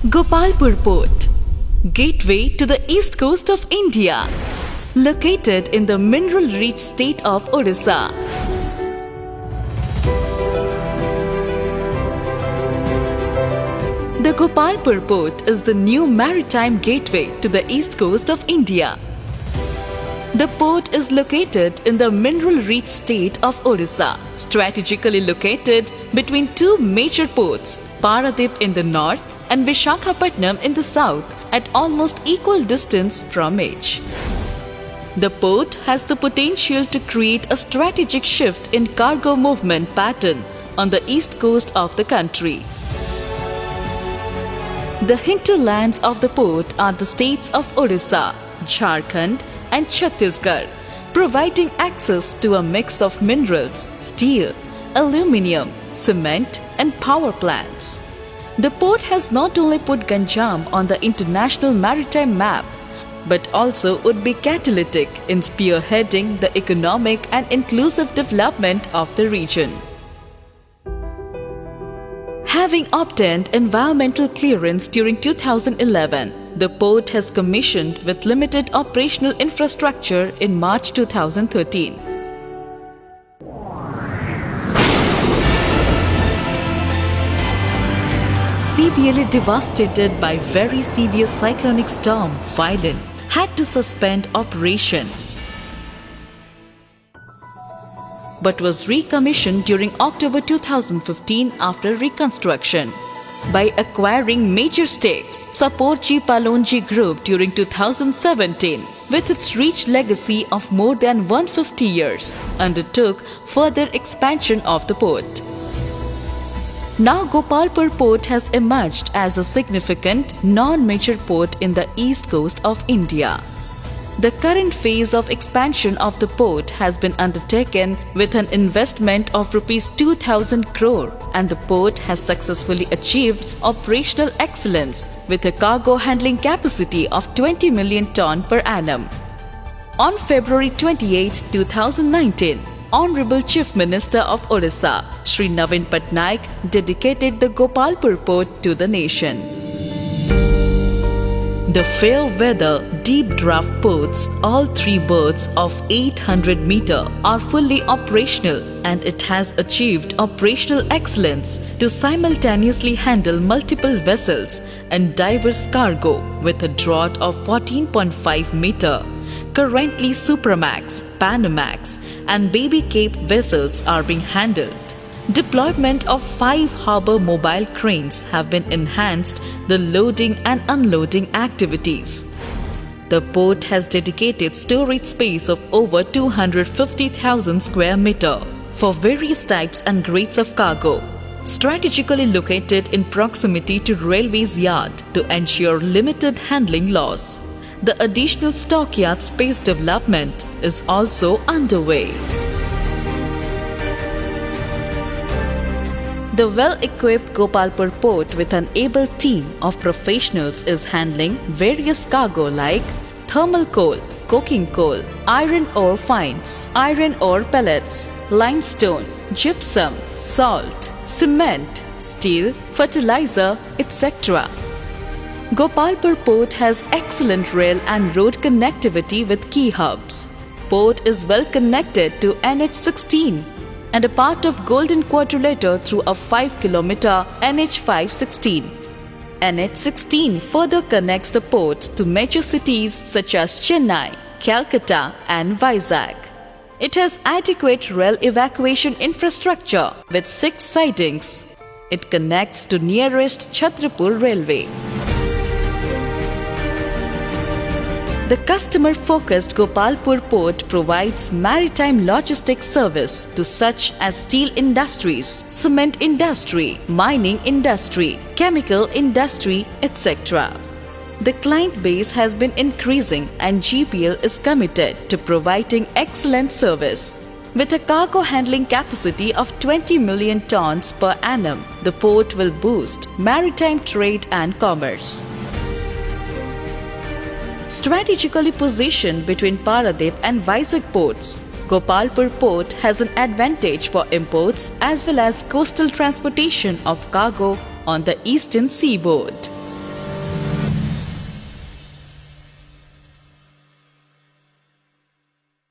Gopalpur Port, gateway to the east coast of India, located in the mineral-rich state of Odisha. The Gopalpur Port is the new maritime gateway to the east coast of India. The port is located in the mineral-rich state of Odisha, strategically located between two major ports, Paradip in the north and Visakhapatnam in the south, at almost equal distance from each. The port has the potential to create a strategic shift in cargo movement pattern on the east coast of the country. The hinterlands of the port are the states of Odisha, Jharkhand and Chhattisgarh, providing access to a mix of minerals, steel, aluminium, cement and power plants. The port has not only put Ganjam on the international maritime map, but also would be catalytic in spearheading the economic and inclusive development of the region. Having obtained environmental clearance during 2011, the port has commissioned with limited operational infrastructure in March 2013. Severely devastated by very severe cyclonic storm Phylin, had to suspend operation, but was recommissioned during October 2015 after reconstruction. By acquiring major stakes, Saporji Palonji Group during 2017, with its rich legacy of more than 150 years, undertook further expansion of the port. Now Gopalpur Port has emerged as a significant non-major port in the east coast of India. The current phase of expansion of the port has been undertaken with an investment of Rs 2,000 crore, and the port has successfully achieved operational excellence with a cargo handling capacity of 20 million ton per annum. On February 28, 2019, Honorable Chief Minister of Odisha, Shri Navin Patnaik, dedicated the Gopalpur Port to the nation. The fair weather deep draft ports, all three berths of 800 meter, are fully operational, and it has achieved operational excellence to simultaneously handle multiple vessels and diverse cargo with a draught of 14.5 meter. Currently Supramax, Panamax and Baby Cape vessels are being handled. Deployment of 5 harbour mobile cranes have been enhanced the loading and unloading activities. The port has dedicated storage space of over 250,000 square meter for various types and grades of cargo, strategically located in proximity to railways yard to ensure limited handling loss. The additional stockyard space development is also underway. The well-equipped Gopalpur port with an able team of professionals is handling various cargo like thermal coal, coking coal, iron ore fines, iron ore pellets, limestone, gypsum, salt, cement, steel, fertilizer, etc. Gopalpur Port has excellent rail and road connectivity with key hubs. Port is well connected to NH16 and a part of Golden Quadrilateral through a 5-kilometer NH516. NH16 further connects the port to major cities such as Chennai, Calcutta and Vizag. It has adequate rail evacuation infrastructure with 6 sidings. It connects to nearest Chhatrapur railway. The customer-focused Gopalpur Port provides maritime logistics service to such as steel industries, cement industry, mining industry, chemical industry, etc. The client base has been increasing and GPL is committed to providing excellent service. With a cargo handling capacity of 20 million tons per annum, the port will boost maritime trade and commerce. Strategically positioned between Paradip and Vizag ports, Gopalpur port has an advantage for imports as well as coastal transportation of cargo on the eastern seaboard.